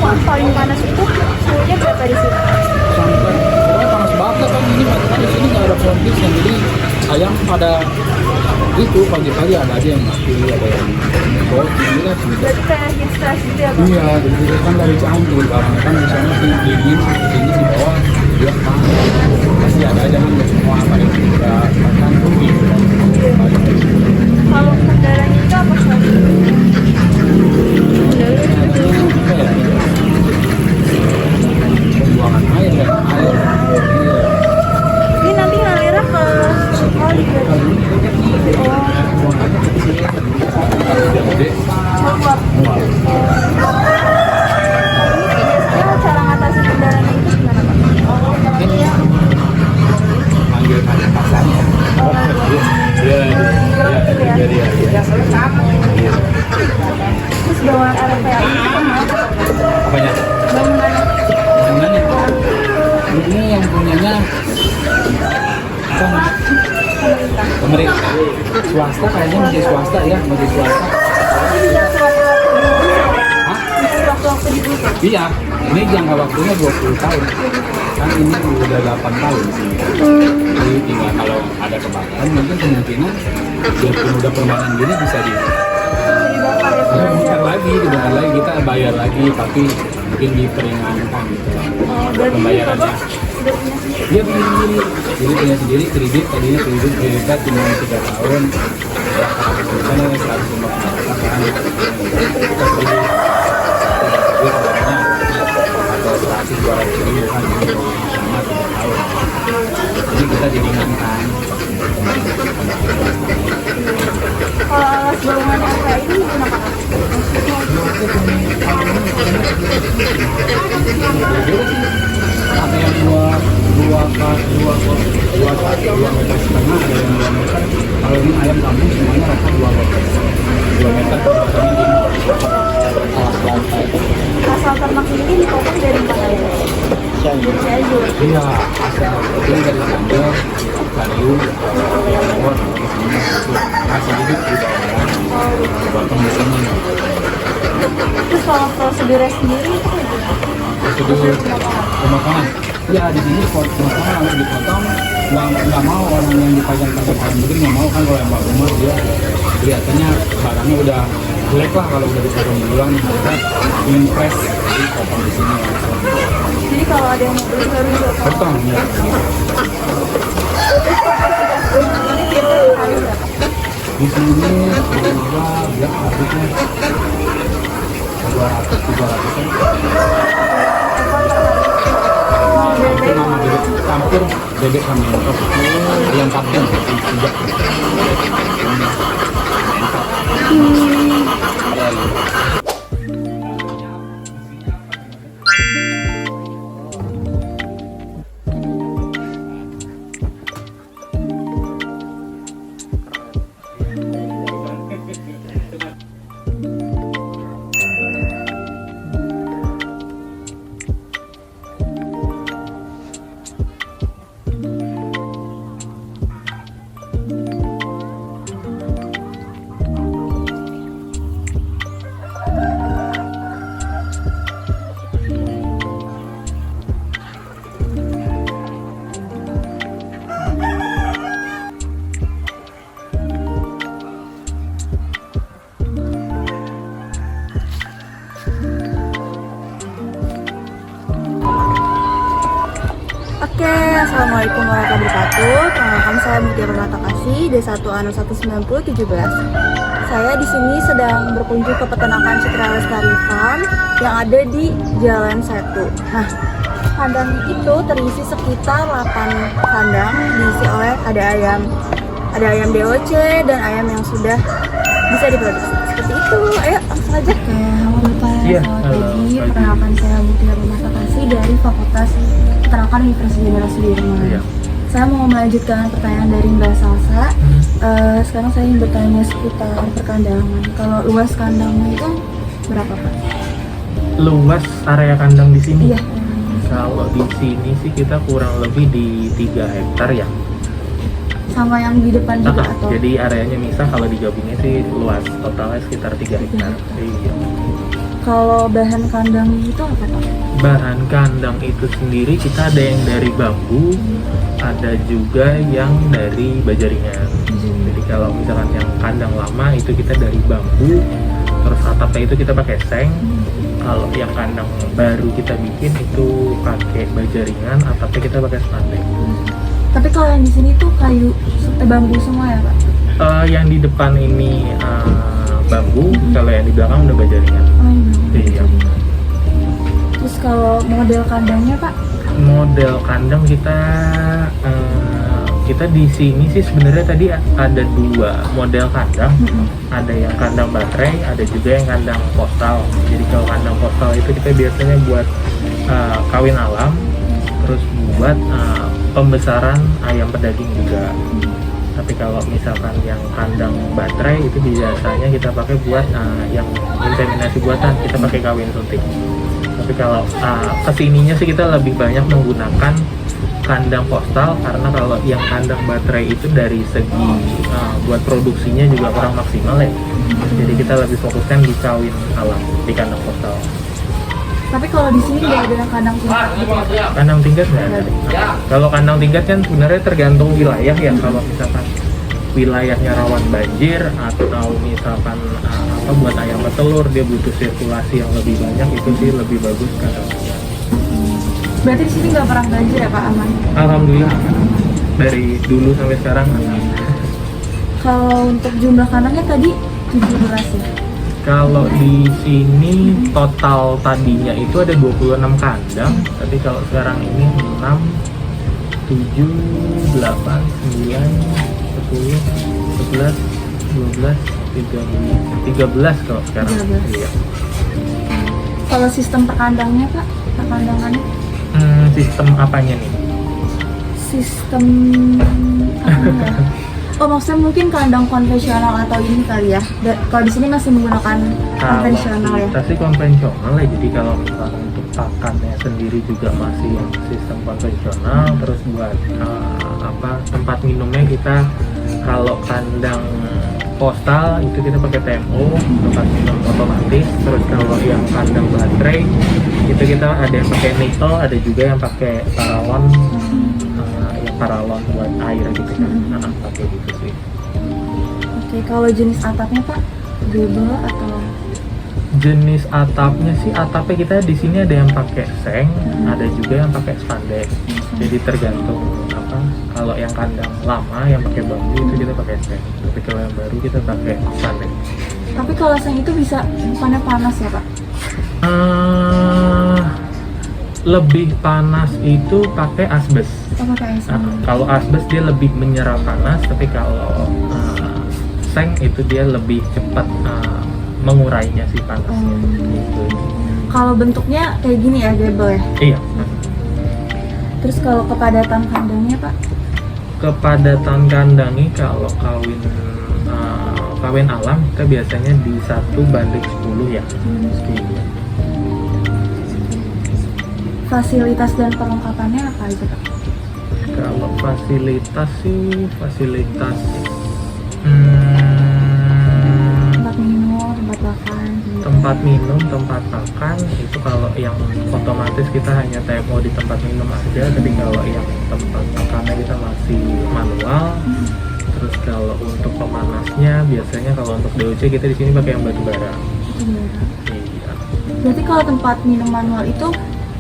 paling panas itu suhunya berapa di sini? Sampai panas banget kan ini, kan di sini nggak ada pohon pisang, jadi ayam pada itu pagi-pagi ada aja yang mati, ada yang bot, ini kan gitu. Berarti kayak heat stress gitu ya Bang? Iya, jadi kita kan dari Cianjur, karena kan di sana sih dingin, di bawah dia panas. Pasti ada aja kan nggak semua paling juga makan rugi. Kalau kendalanya itu apa sih? Pembuangan air kan, air. Iya. Ini nanti ngalirnya ke kali berarti. Gede. Meluap. Ini biasanya cara ngatasin kendalanya itu gimana Bang? Manggil kali pasar. Iya, iya. Terus bangunan RPA ini Apanya? bangunannya Bangunannya? Ini yang punyanya apa? Pemerintah. Swasta kayaknya masih swasta ya, masih swasta. bisa sewaktu-waktu dulu. Hah? Bisa sewaktu-waktu dulu. Iya, ini jangka waktunya 20 tahun. Kan ini udah 8 tahun sih. Jadi tinggal kalau ada kebakaran mungkin kemungkinan biarpun udah permanen gini bisa Dibakar ya. dibakar lagi kita bayar lagi, tapi mungkin diperingankan gitu. Oh, berarti ini Pembayarannya. Bapak sudah punya sendiri. Dia punya sendiri, jadi punya sendiri kredit, tadinya kreditnya cuma 3 tahun. Ya, karena 150 kan. Kita beli atau 100-200 kan sama 3 tahun. Jadi kita diringankan. Kalau alas bangunan RPA ini kenapa? Ada yang dua meter setengah, ada yang 2 meter. Kalau ini ayam kampung semuanya rata 2 meter. 2 meter kebatannya di alas lantai. Asal ternak sendiri dipotong dari mana ya? Dari Cianjur. Iya, asal itu dari Cianjur, Bandung, Bogor, ke sini. Kasih hidup di daerah. Potong di sini. Terus kalau prosedurnya sendiri itu gimana? Prosedur pemakangan. Ya di sini pemakangan langsung dipotong. Nggak mau orang yang dipajang ayam begini, nggak mau kan kalau yang rumah dia kelihatannya barangnya udah jelek lah kalau udah dipotong duluan. Kita ingin fresh, jadi potong di sini. Jadi kalau ada yang mau beli baru dipotong. Potong ya. Ini biasanya hari berapa? Di sini juga ya habisnya 200-300 kan. Mau Itu bebek nama bebek campur bebek sama entok. Ayam kampung juga. Oke, assalamualaikum warahmatullahi wabarakatuh. Perkenalkan saya Mutia Permata Kasih, D1 Anu 19017. Saya di sini sedang berkunjung ke peternakan Citra Lestari Farm yang ada di Jalan Setu. Nah, kandang itu terisi sekitar 8 kandang, diisi oleh ada ayam DOC dan ayam yang sudah bisa diproduksi. Seperti itu. Ayo langsung aja. Oke, halo Bapak. Iya, Selamat halo, pagi. pagi. Perkenalkan saya Mutia Permata Kasih dari Fakultas Peternakan Universitas Jenderal Sudirman. Iya. Saya mau melanjutkan pertanyaan dari Mbak Salsa. Sekarang saya ingin bertanya seputar perkandangan. Kalau luas kandangnya itu berapa Pak? Luas area kandang di sini. Iya. Kalau di sini sih kita kurang lebih di 3 hektar ya. Sama yang di depan juga atau? Jadi areanya misal kalau digabungnya sih luas, totalnya sekitar 3 hektar. Iya. Kalau bahan kandangnya itu apa Pak? Bahan kandang itu sendiri kita ada yang dari bambu, ada juga yang dari bajaringan. Jadi kalau misalkan yang kandang lama itu kita dari bambu, terus atapnya itu kita pakai seng. Kalau yang kandang baru kita bikin itu pakai bajaringan, atapnya kita pakai spandek. Tapi kalau yang di sini tuh kayu bambu semua ya Pak? Yang di depan ini bambu, kalau yang di belakang udah bajaringan. Iya. Terus kalau model kandangnya Pak? Model kandang kita di sini sih sebenarnya tadi ada 2 model kandang. Ada yang kandang baterai, ada juga yang kandang postal. Jadi kalau kandang postal itu kita biasanya buat kawin alam, terus buat pembesaran ayam pedaging juga. Tapi kalau misalkan yang kandang baterai itu biasanya kita pakai buat yang inseminasi buatan, kita pakai kawin suntik. Tapi kalau kesininya sih kita lebih banyak menggunakan kandang postal, karena kalau yang kandang baterai itu dari segi buat produksinya juga kurang maksimal ya. Jadi kita lebih fokuskan di kawin alam di kandang postal. Tapi kalau di sini nggak ada yang kandang tingkat gitu ya? Kandang tingkat nggak ada. Kalau kandang tingkat kan sebenarnya tergantung wilayah ya. Kalau misalkan wilayahnya rawan banjir atau misalkan buat ayam petelur dia butuh sirkulasi yang lebih banyak, itu sih lebih bagus kandang tingkat. Berarti di sini nggak pernah banjir ya Pak, aman? Alhamdulillah dari dulu sampai sekarang aman. Kalau untuk jumlah kandangnya tadi 17 ya? Kalau di sini total tadinya itu ada 26 kandang, tapi kalau sekarang ini 6, 7, 8, 9, 10, 11, 12, 13 kalau sekarang. 13. Iya. Kalau sistem perkandangnya Pak, perkandangannya? Sistem apanya nih? Sistem apa ya? Oh maksudnya mungkin kandang konvensional atau ini kali ya? Kalau di sini masih menggunakan konvensional ya? Kita sih konvensional ya. Jadi kalau misalnya untuk pakannya sendiri juga masih yang sistem konvensional. Terus buat tempat minumnya kita kalau kandang postal itu kita pakai TMO, tempat minum otomatis. Terus kalau yang kandang baterai itu kita ada yang pakai nickel, ada juga yang pakai paralon. Paralon buat air gitu kan, pakai gitu sih. Oke, kalau jenis atapnya Pak, double atau? Jenis atapnya sih, atapnya kita di sini ada yang pakai seng, ada juga yang pakai spandek. Jadi tergantung kalau yang kandang lama yang pakai bambu itu kita pakai seng, tapi kalau yang baru kita pakai spandek. Tapi kalau seng itu bisa bukannya panas ya Pak? Lebih panas itu pakai asbes. Oh, pakai asbes. Kalau asbes dia lebih menyerap panas, tapi kalau seng itu dia lebih cepat mengurainya si panasnya. Gitu. Kalau bentuknya kayak gini ya, double ya? Iya. Terus kalau kepadatan kandangnya Pak? Kepadatan kandangnya kalau kawin alam kita biasanya di 1:10 ya. Iya. Fasilitas dan perlengkapannya apa aja Pak? Kalau fasilitas sih Tempat minum, tempat makan. tempat minum, tempat makan itu kalau yang otomatis kita hanya TMO di tempat minum aja, tapi kalau yang tempat makannya kita masih manual. Terus kalau untuk pemanasnya biasanya kalau untuk DOC kita di sini pakai yang batu bara. Iya. Berarti kalau tempat minum manual itu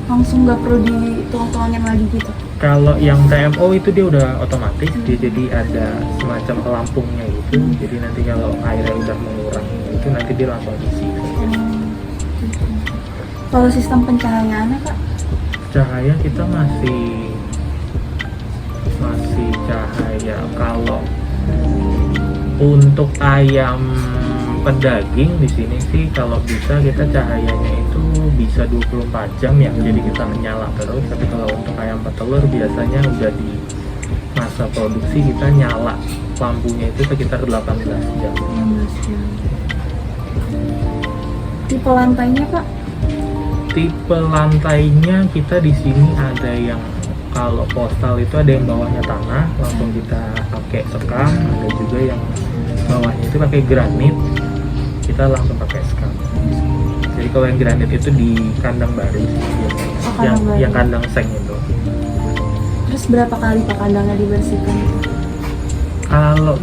langsung nggak perlu dituang-tuangin lagi gitu? Kalau yang TMO itu dia udah otomatis, dia jadi ada semacam pelampungnya gitu. Jadi nanti kalau airnya udah mengurang itu nanti dia langsung isi. Kalau sistem pencahayaannya Pak? Cahaya kita masih cahaya. Kalau untuk ayam pedaging di sini sih kalau bisa kita cahayanya itu bisa 24 jam ya, jadi kita nyala terus. Tapi kalau untuk ayam petelur biasanya udah di masa produksi kita nyala lampunya itu sekitar 18 jam. 16 jam. Tipe lantainya Pak? Tipe lantainya kita di sini ada yang kalau postal itu ada yang bawahnya tanah langsung kita pakai sekam, ada juga yang bawahnya itu pakai granit kita langsung pakai sekam. Jadi kalau yang granit itu di kandang baru sih, biasanya. Oh, yang kandang baru. yang kandang seng itu. Terus berapa kali Pak kandangnya dibersihkan? Kalau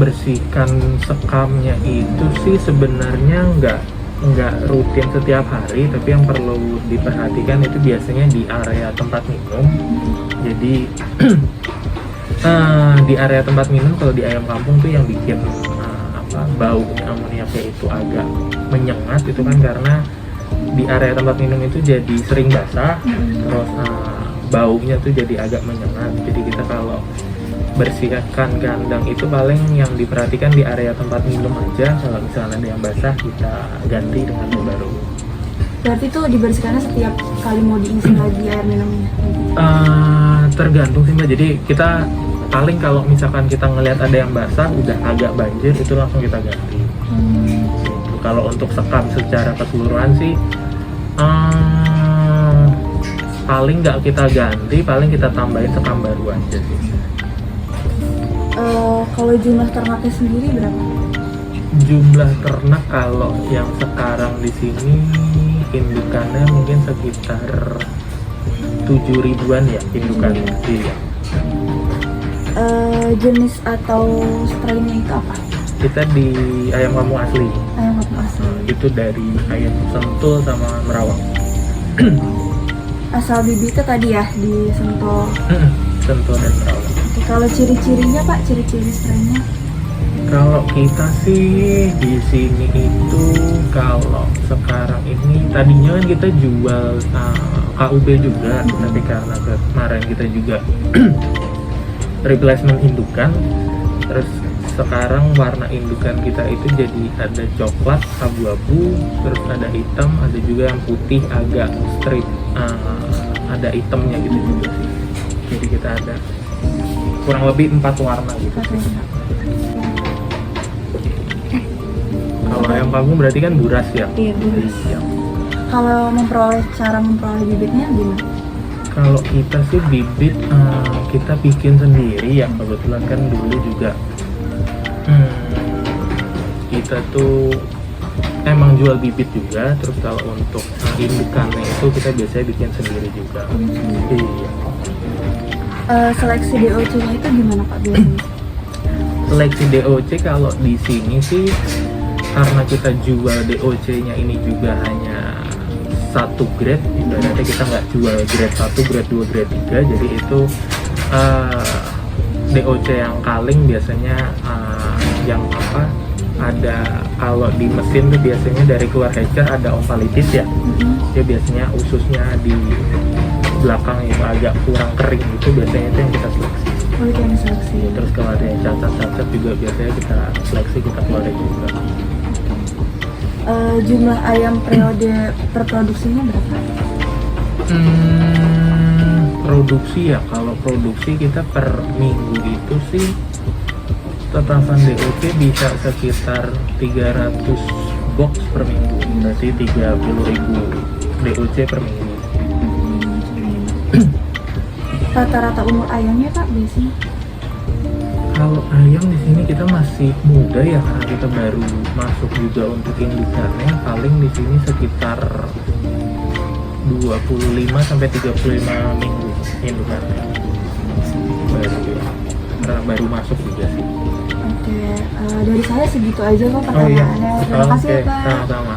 bersihkan sekamnya itu sih sebenarnya nggak rutin setiap hari, tapi yang perlu diperhatikan itu biasanya di area tempat minum. Jadi di area tempat minum kalau di ayam kampung tuh yang bikin bau amoniaknya itu agak menyengat itu kan karena di area tempat minum itu jadi sering basah, terus baunya tuh jadi agak menyengat. Jadi kita kalau bersihkan kandang itu paling yang diperhatikan di area tempat minum aja. Kalau misalnya ada yang basah kita ganti dengan yang baru. Berarti tuh dibersihkannya setiap kali mau diisi lagi air minumnya? Tergantung sih Mbak. Jadi kita paling kalau misalkan kita ngelihat ada yang basah udah agak banjir itu langsung kita ganti. Gitu. Kalau untuk sekam secara keseluruhan sih paling nggak kita ganti, paling kita tambahin sekam baru aja sih. Kalau jumlah ternaknya sendiri berapa? Jumlah ternak kalau yang sekarang di sini indukannya mungkin sekitar 7.000-an ya indukannya. Iya. Jenis atau strainnya itu apa? Kita di ayam kampung asli. Ayam kampung asli. Itu dari ayam Sentul sama Merawang. Asal bibitnya tadi ya di Sentul. Sentul dan Merawang. Oke, kalau ciri-cirinya Pak, ciri-ciri strainnya? Kalau kita sih di sini itu kalau sekarang ini tadinya kan kita jual KUB juga, tapi karena kemarin kita juga replacement indukan, terus sekarang warna indukan kita itu jadi ada coklat, abu-abu, terus ada hitam, ada juga yang putih agak strip, ada hitamnya gitu juga sih. Jadi kita ada kurang lebih 4 warna gitu sih. Kalau ayam kampung berarti kan buras ya? Iya, buras. Iya. Kalau cara memperoleh bibitnya gimana? Kalau kita sih bibit kita bikin sendiri ya, kebetulan kan dulu juga kita tuh emang jual bibit juga. Terus kalau untuk indukannya itu kita biasanya bikin sendiri juga. Iya. Seleksi DOC-nya itu gimana Pak biasanya? Seleksi DOC kalau di sini sih karena kita jual DOC-nya ini juga hanya satu grade, ibaratnya kita nggak jual grade 1, grade 2, grade 3, jadi itu DOC yang kaling biasanya yang ada kalau di mesin tuh biasanya dari keluar hatcher ada ovalitis ya, dia biasanya ususnya di belakang itu agak kurang kering itu biasanya itu yang kita seleksi. Oh, itu yang seleksi. Terus kalau ada yang cacat-cacat juga biasanya kita seleksi, kita keluarin juga. Jumlah ayam periode perproduksinya berapa? Produksi ya, kalau produksi kita per minggu itu sih tetapan DOC bisa sekitar 300 box per minggu, berarti 30.000 DOC per minggu. Rata-rata umur ayamnya Pak biasanya? Kalau ayam di sini kita masih muda ya, karena kita baru masuk juga untuk indukannya, paling di sini sekitar 25 sampai 35 minggu indukannya. Karena baru masuk juga sih. Oke, dari saya segitu aja kok Oh iya. pertanyaannya. Terima kasih ya Oke, Pak. sama-sama.